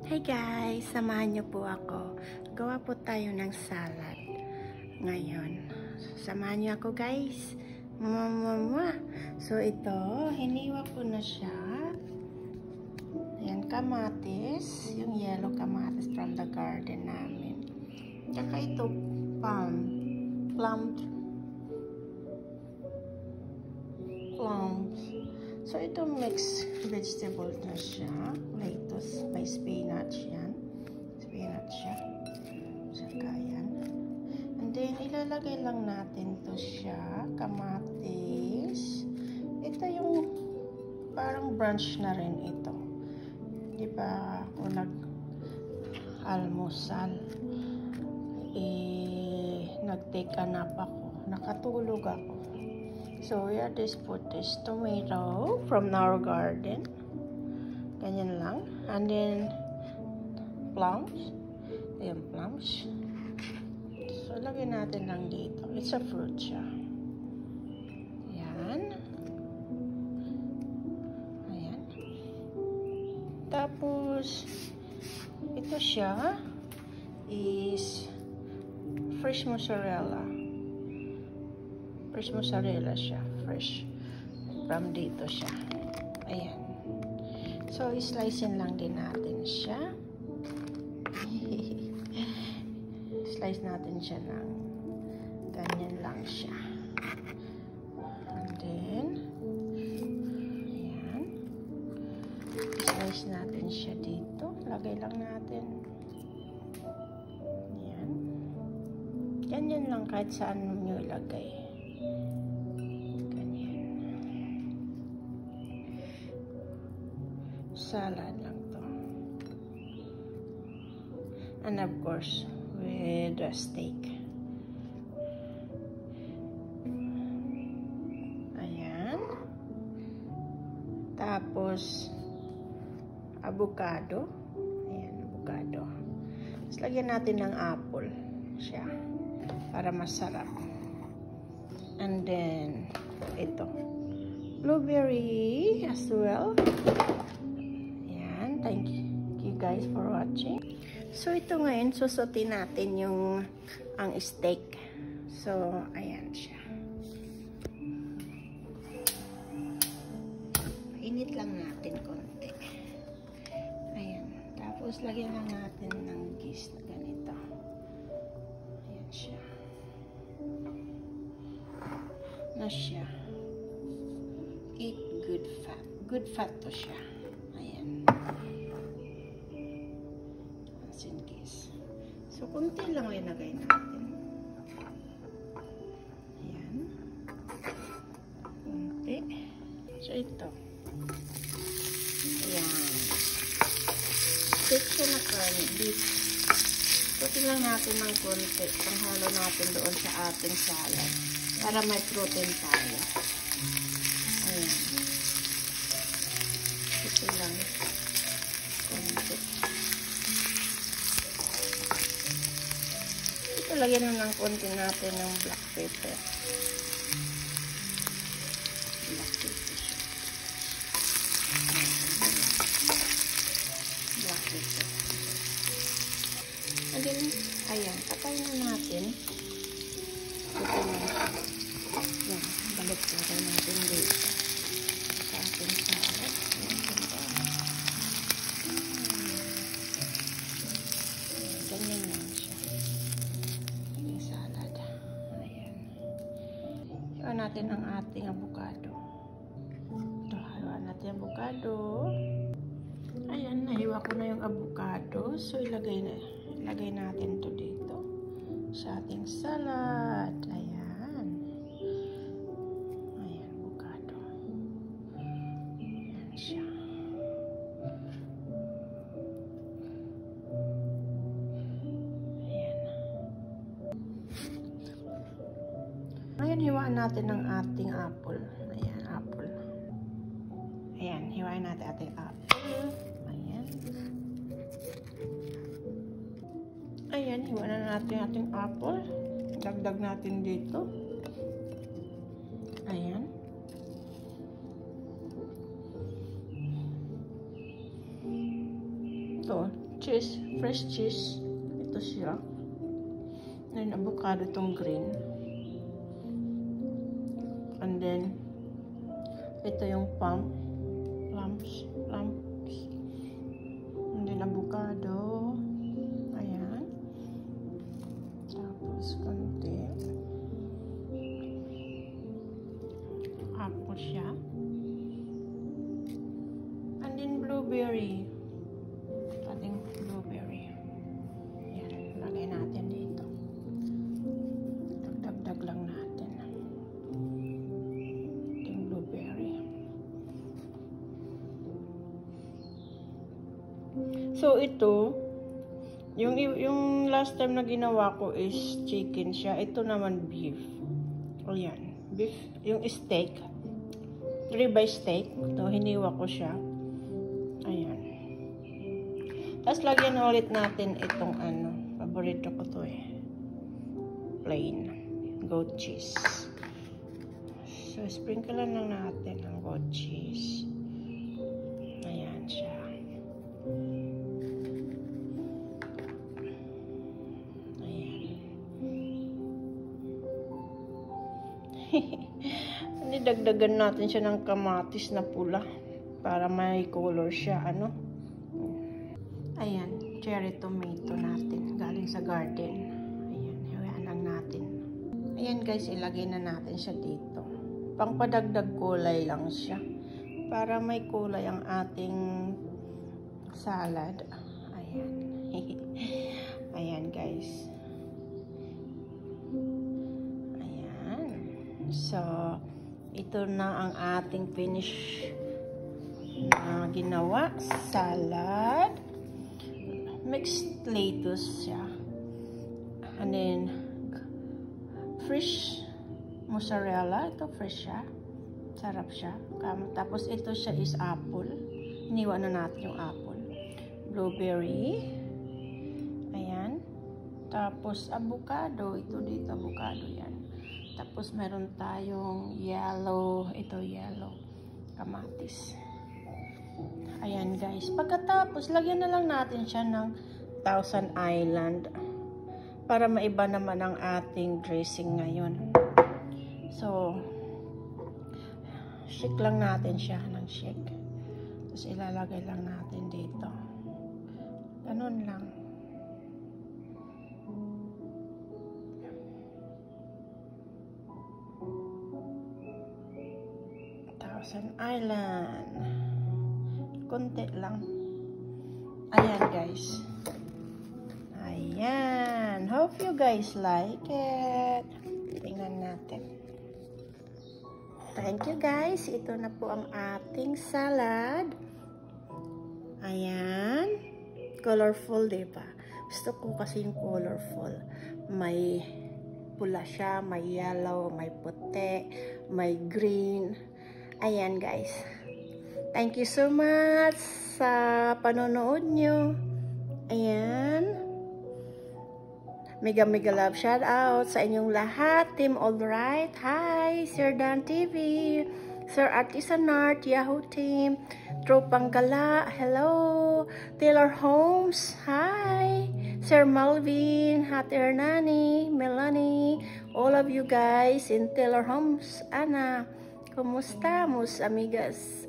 Hey guys, samahan niyo po ako. Gawa po tayo ng salad ngayon. Samahan niyo ako guys. So ito, hiniwa ko na siya. Ayan, kamatis. Yung yellow kamatis from the garden namin. Tsaka ito, plums. So, ito mixed vegetable na siya. Lettuce, may spinach yan. Spinach siya. Saka yan. And then, ilalagay lang natin to siya. Kamatis. Ito yung parang brunch na rin ito. Di ba ako nag-almusal? Nag-take a nap ako. Nakatulog ako. So, we are just put this tomato from our garden. Ganyan lang. And then, plums. Ayan, plums. So, lagyan natin lang dito. It's a fruit siya. Ayan. Ayan. Tapos, ito siya is fresh mozzarella. Fresh mozzarella siya. Fresh. From dito siya. Ayan. So, slicein lang din natin siya. Slice natin siya ng ganyan lang siya. And then, ayan. Slice natin siya dito. Lagay lang natin. Ayan. Ganyan lang kahit saan nyo ilagay. Salad lang to. And of course, with a steak. Ayan. Tapos, avocado. Ayan, avocado. Tapos, lagyan natin ng apple siya. Para masarap. And then, ito. Blueberry as well. Thank you guys for watching. So, ito ngayon, susutin natin ang steak. So, ayan siya. Init lang natin konti. Ayan. Tapos, lagyan lang natin ng cheese na ganito. Ayan siya. Na siya. Eat good fat. Good fat to siya. Ayan. So, kunti lang ilagay natin. Ayan. Kunti. So, ito. Ayan. Steak siya na karne. Beef. Putin lang natin ng kunti. Panghalo natin doon sa ating salad. Para may protein tayo. Ayan. Ito lang. Kunti. Lagyan na ng konti natin ng black pepper. Black pepper siya. Black pepper. And then, ayan, patayin na natin. Ito na. Yan, balik natin dito. Sa ating salad. Ganyan lang siya. Haluan natin ang ating avocado. Ito, haluan natin ang avocado. Ayan, nahiwa ko na yung avocado. So, ilagay natin to dito sa ating salad. Ayan. Ayan, avocado. Ayan siya. Ngayon, hiwaan natin ang ating apple. Ayan, apple. Ayan, hiwain natin ating apple. Ayan. Ayan, hiwaan na natin ating apple. Dagdag natin dito. Ayan. Ito, cheese, fresh cheese. Ito siya. And avocado itong green. And then, ito yung plums. And then, avocado. Ayan. Tapos, konti. Apple siya. And then, blueberry. Ating blueberry. Ayan. Lagay natin dito. Dagdag lang natin. Ating blueberry. So, ito, yung last time na ginawa ko is chicken siya. Ito naman beef. Ayan. Beef, yung steak. Ribeye steak. Ito, hiniwa ko siya. Ayan. Tapos, lagyan ulit natin itong paborito ko to plain. Goat cheese. So, sprinklean lang natin ang goat cheese. Ayan siya. Dagdagan natin siya ng kamatis na pula para may color siya, Ayan, cherry tomato natin galing sa garden. Ayan, hayaan lang natin. Ayan guys, ilagay na natin siya dito. Pangpadagdag kulay lang siya para may kulay ang ating salad. Ayan. Ayan guys. So, ito na ang ating finish na ginawa. Salad. Mixed lettuce siya. And then, fresh mozzarella. Ito, fresh siya. Sarap siya. Tapos, ito siya is apple. Iniwa na natin yung apple. Blueberry. Ayan. Tapos, avocado. Ito dito, avocado yan. Tapos, meron tayong yellow. Ito, yellow. Kamatis. Ayan, guys. Pagkatapos, lagyan na lang natin siya ng Thousand Island. Para maiba naman ang ating dressing ngayon. So, shake lang natin siya ng shake. Tapos, ilalagay lang natin dito. Ganun lang. Thousand Island. Konti lang. Ayan, guys. Ayan. Hope you guys like it. Tingnan natin. Thank you, guys. Ito na po ang ating salad. Ayan. Colorful, diba? Gusto ko kasi yung colorful. May pula siya, may yellow, may puti, may green. Ayan, guys. Thank you so much sa panonood nyo. Ayan. Mega love shout out sa inyong lahat. Team Alright. Hi, Sir Dan TV. Sir Artisan Art, Yahoo Team. Tropang Gala. Hello. Taylor Homes. Hi. Sir Malvin, Hati Hernani, Melanie. All of you guys in Taylor Homes. Ana. Kumusta, mus amigas?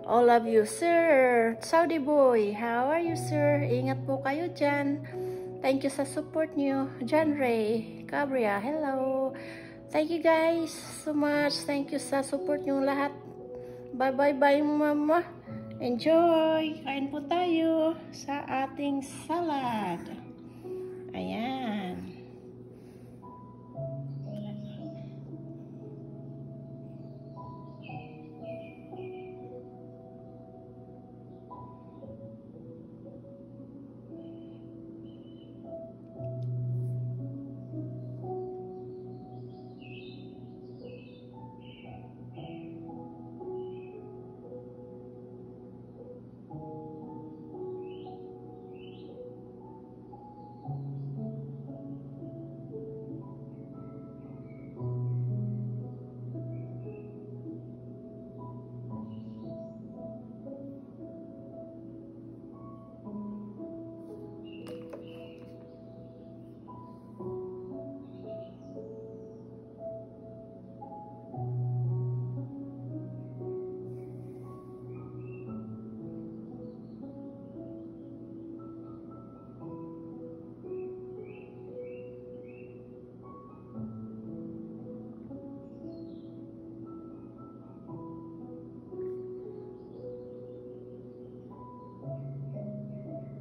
All of you, sir. Saudi boy, how are you, sir? Ingat po kayo dyan. Thank you sa support nyo. John Ray, Cabria, hello. Thank you guys so much. Thank you sa support nyo lahat. Bye, mama. Enjoy. Kain po tayo sa ating salad. Ayan.